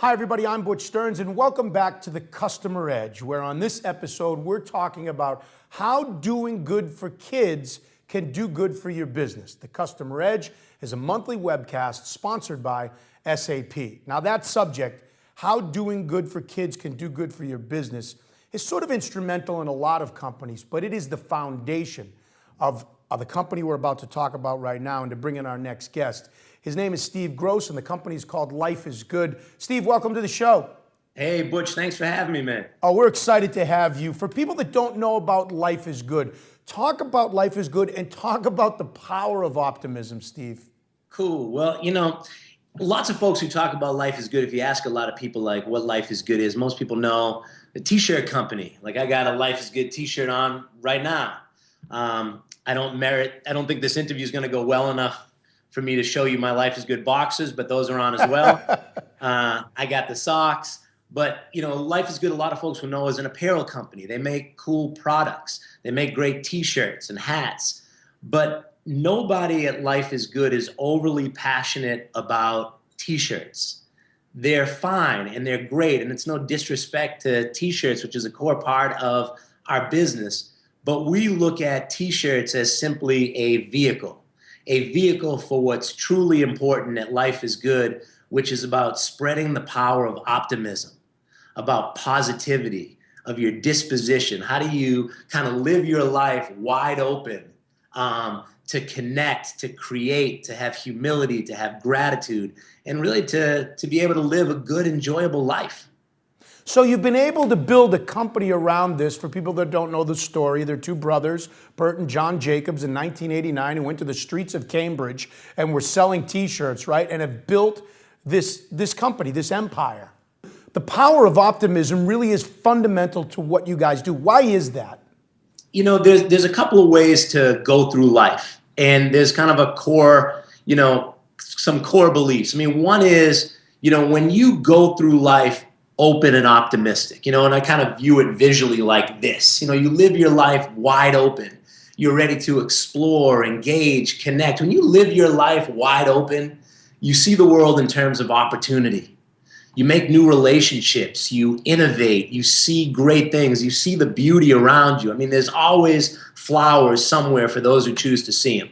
Hi everybody, I'm Butch Stearns and welcome back to the Customer Edge, where on this episode we're talking about how doing good for kids can do good for your business. The Customer Edge is a monthly webcast sponsored by SAP. Now that subject, how doing good for kids can do good for your business, is sort of instrumental in a lot of companies, but it is the foundation of the company we're about to talk about right now. And to bring in our next guest, his name is Steve Gross, and the company is called Life is Good. Steve, welcome to the show. Hey, Butch, thanks for having me, man. Oh, we're excited to have you. For people that don't know about Life is Good, talk about Life is Good and talk about the power of optimism, Steve. Cool. Well, lots of folks who talk about Life is Good, if you ask a lot of people like what Life is Good is, most people know the t-shirt company. Like I got a Life is Good t-shirt on right now. I don't think this interview is going to go well enough for me to show you my Life is Good boxes, but those are on as well. I got the socks, but Life is Good, a lot of folks will know, is an apparel company. They make cool products. They make great t-shirts and hats, but nobody at Life is Good is overly passionate about t-shirts. They're fine and they're great, and it's no disrespect to t-shirts, which is a core part of our business, but we look at t-shirts as simply a vehicle for what's truly important at Life is Good, which is about spreading the power of optimism, about positivity, of your disposition. How do you kind of live your life wide open, to connect, to create, to have humility, to have gratitude, and really to be able to live a good, enjoyable life. So you've been able to build a company around this. For people that don't know the story, they're two brothers, Bert and John Jacobs, in 1989, who went to the streets of Cambridge and were selling t-shirts, right? And have built this company, this empire. The power of optimism really is fundamental to what you guys do. Why is that? There's a couple of ways to go through life, and there's kind of a core, some core beliefs. I mean, one is, when you go through life open and optimistic, and I kind of view it visually like this. You live your life wide open. You're ready to explore, engage, connect. When you live your life wide open, you see the world in terms of opportunity. You make new relationships, you innovate, you see great things, you see the beauty around you. I mean, there's always flowers somewhere for those who choose to see them.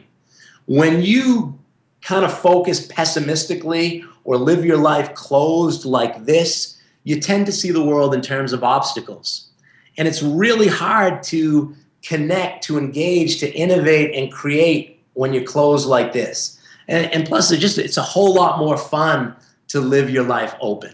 When you kind of focus pessimistically or live your life closed like this, you tend to see the world in terms of obstacles. And it's really hard to connect, to engage, to innovate and create when you're closed like this. And plus, it's a whole lot more fun to live your life open.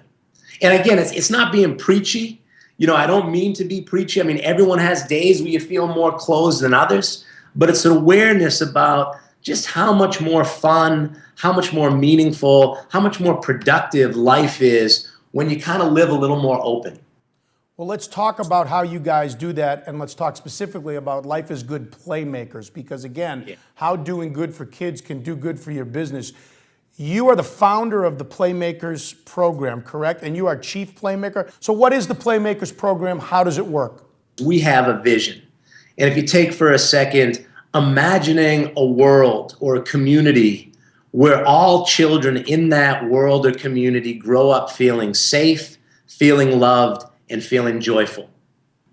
And again, it's not being preachy. I don't mean to be preachy. I mean, everyone has days where you feel more closed than others, but it's an awareness about just how much more fun, how much more meaningful, how much more productive life is when you kind of live a little more open. Well, let's talk about how you guys do that, and let's talk specifically about Life is Good Playmakers, because again, how doing good for kids can do good for your business. You are the founder of the Playmakers program, correct? And you are chief playmaker. So what is the Playmakers program? How does it work? We have a vision. And if you take for a second, imagining a world or a community where all children in that world or community grow up feeling safe, feeling loved, and feeling joyful.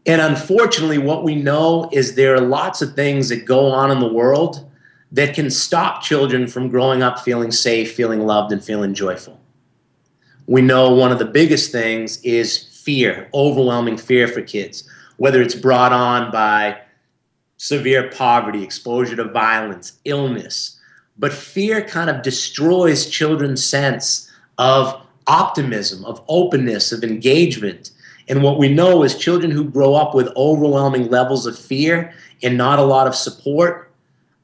And unfortunately, what we know is there are lots of things that go on in the world that can stop children from growing up feeling safe, feeling loved, and feeling joyful. We know one of the biggest things is fear, overwhelming fear for kids, whether it's brought on by severe poverty, exposure to violence, illness. But fear kind of destroys children's sense of optimism, of openness, of engagement. And what we know is children who grow up with overwhelming levels of fear and not a lot of support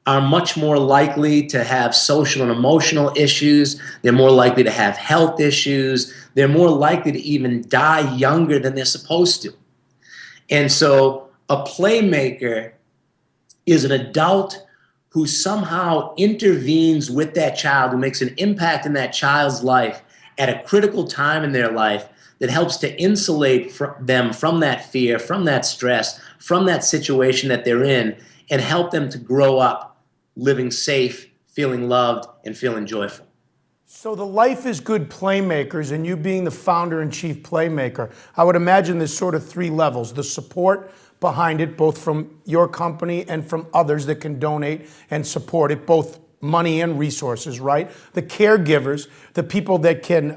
are much more likely to have social and emotional issues. They're more likely to have health issues. They're more likely to even die younger than they're supposed to. And so a playmaker is an adult who somehow intervenes with that child, who makes an impact in that child's life at a critical time in their life that helps to insulate them from that fear, from that stress, from that situation that they're in, and help them to grow up living safe, feeling loved, and feeling joyful. So the Life is Good Playmakers, and you being the founder and chief playmaker, I would imagine there's sort of three levels. The support behind it, both from your company and from others that can donate and support it, both money and resources, right? The caregivers, the people that can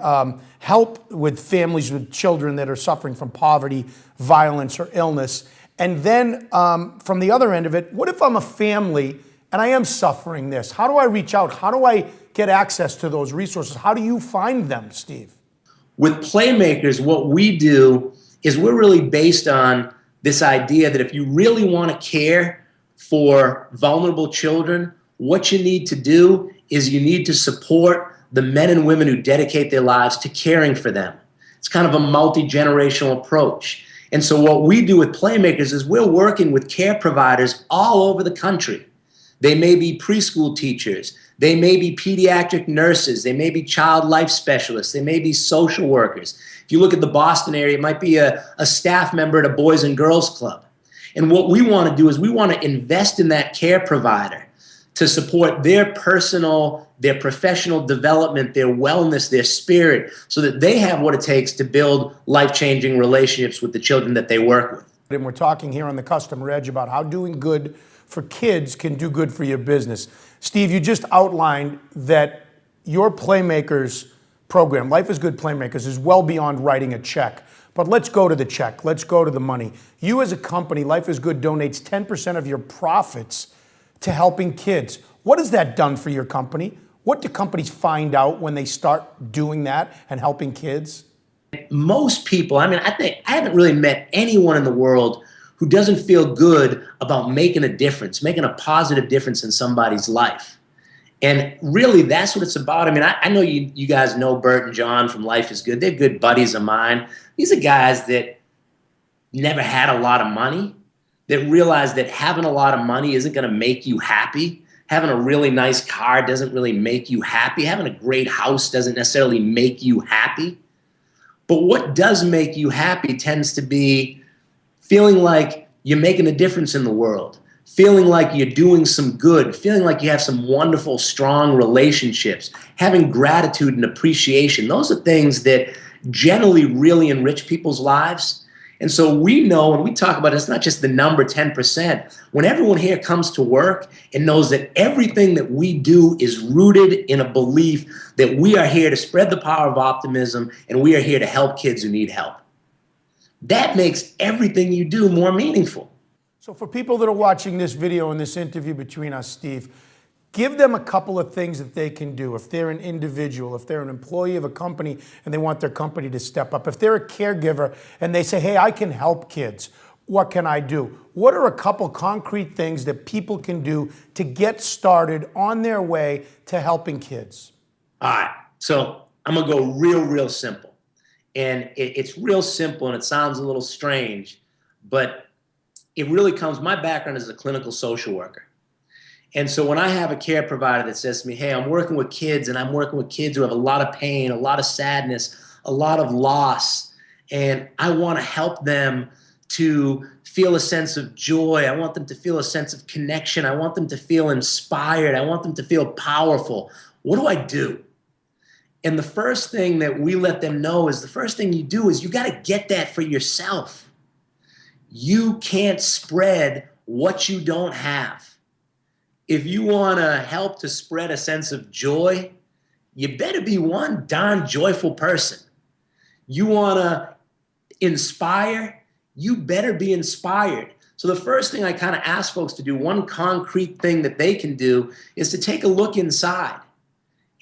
help with families with children that are suffering from poverty, violence, or illness. And then from the other end of it, what if I'm a family and I am suffering this? How do I reach out? How do I get access to those resources? How do you find them, Steve? With Playmakers, what we do is we're really based on this idea that if you really want to care for vulnerable children, what you need to do is you need to support the men and women who dedicate their lives to caring for them. It's kind of a multi-generational approach. And so what we do with Playmakers is we're working with care providers all over the country. They may be preschool teachers, they may be pediatric nurses, they may be child life specialists, they may be social workers. If you look at the Boston area, it might be a staff member at a Boys and Girls Club. And what we want to do is we want to invest in that care provider to support their personal, their professional development, their wellness, their spirit, so that they have what it takes to build life-changing relationships with the children that they work with. And we're talking here on the Customer Edge about how doing good for kids can do good for your business. Steve, you just outlined that your Playmakers program, Life is Good Playmakers, is well beyond writing a check. But let's go to the check. Let's go to the money. You as a company, Life is Good donates 10% of your profits to helping kids. What has that done for your company? What do companies find out when they start doing that and helping kids? Most people, I haven't really met anyone in the world who doesn't feel good about making a difference, making a positive difference in somebody's life. And really, that's what it's about. I know you guys know Bert and John from Life is Good. They're good buddies of mine. These are guys that never had a lot of money, that realize that having a lot of money isn't going to make you happy. Having a really nice car doesn't really make you happy. Having a great house doesn't necessarily make you happy. But what does make you happy tends to be feeling like you're making a difference in the world, feeling like you're doing some good, feeling like you have some wonderful, strong relationships, having gratitude and appreciation. Those are things that generally really enrich people's lives. And so we know when we talk about it, it's not just the number 10%. When everyone here comes to work and knows that everything that we do is rooted in a belief that we are here to spread the power of optimism and we are here to help kids who need help, that makes everything you do more meaningful. So for people that are watching this video and this interview between us, Steve, give them a couple of things that they can do. If they're an individual, if they're an employee of a company and they want their company to step up, if they're a caregiver and they say, hey, I can help kids, what can I do? What are a couple concrete things that people can do to get started on their way to helping kids? All right, so I'm gonna go real simple. And it's real simple and it sounds a little strange, but it really comes, my background is a clinical social worker. And so when I have a care provider that says to me, hey, I'm working with kids and I'm working with kids who have a lot of pain, a lot of sadness, a lot of loss, and I want to help them to feel a sense of joy. I want them to feel a sense of connection. I want them to feel inspired. I want them to feel powerful. What do I do? And the first thing that we let them know is the first thing you do is you got to get that for yourself. You can't spread what you don't have. If you want to help to spread a sense of joy, you better be one darn joyful person. You want to inspire, you better be inspired. So the first thing I kind of ask folks to do, one concrete thing that they can do, is to take a look inside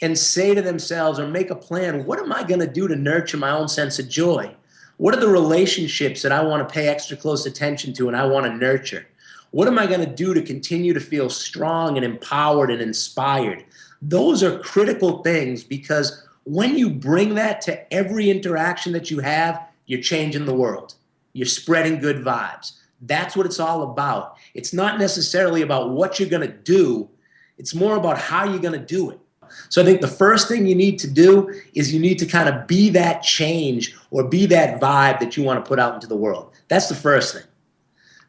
and say to themselves or make a plan, what am I going to do to nurture my own sense of joy? What are the relationships that I want to pay extra close attention to and I want to nurture? What am I going to do to continue to feel strong and empowered and inspired? Those are critical things because when you bring that to every interaction that you have, you're changing the world. You're spreading good vibes. That's what it's all about. It's not necessarily about what you're going to do. It's more about how you're going to do it. So I think the first thing you need to do is you need to kind of be that change or be that vibe that you want to put out into the world. That's the first thing.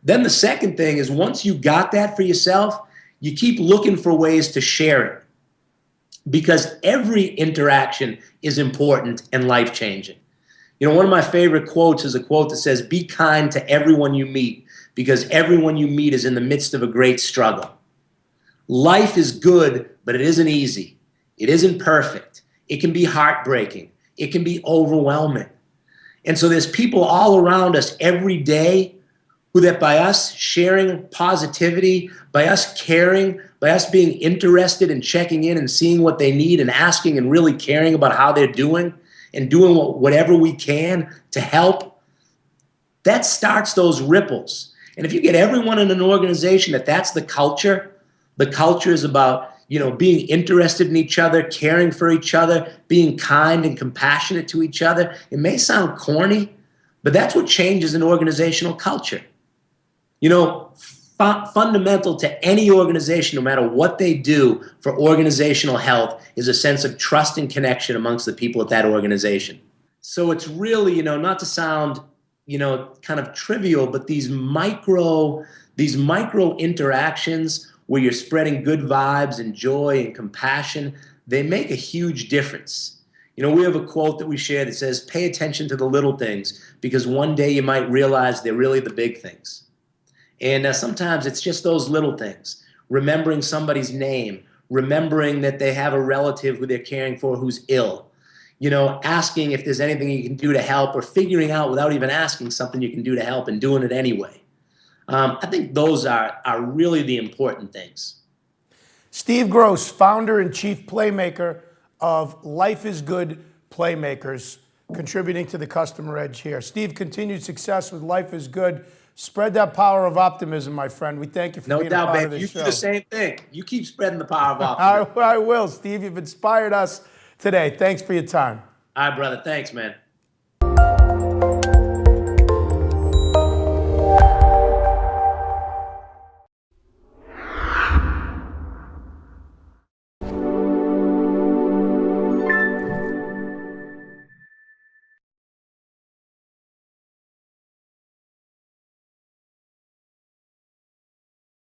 Then the second thing is once you got that for yourself, you keep looking for ways to share it. because every interaction is important and life-changing. You know, one of my favorite quotes is a quote that says, "Be kind to everyone you meet, because everyone you meet is in the midst of a great struggle." Life is good, but it isn't easy. It isn't perfect. It can be heartbreaking. It can be overwhelming. And so there's people all around us every day who, that by us sharing positivity, by us caring, by us being interested and checking in and seeing what they need and asking and really caring about how they're doing and doing whatever we can to help, that starts those ripples. And if you get everyone in an organization that's the culture is about, you know, being interested in each other, caring for each other, being kind and compassionate to each other. It may sound corny, but that's what changes an organizational culture. You know, fundamental to any organization, no matter what they do for organizational health, is a sense of trust and connection amongst the people at that organization. So it's really, you know, not to sound, you know, kind of trivial, but these micro interactions where you're spreading good vibes and joy and compassion, they make a huge difference. You know, we have a quote that we share that says, "Pay attention to the little things, because one day you might realize they're really the big things." And sometimes it's just those little things. Remembering somebody's name, remembering that they have a relative who they're caring for who's ill, you know, asking if there's anything you can do to help, or figuring out without even asking something you can do to help and doing it anyway. I think those are really the important things. Steve Gross, founder and chief playmaker of Life is Good Playmakers, contributing to the Customer Edge here. Steve, continued success with Life is Good. Spread that power of optimism, my friend. We thank you for being a part of this show. You do the same thing. You keep spreading the power of optimism. I will, Steve. You've inspired us today. Thanks for your time. All right, brother. Thanks, man.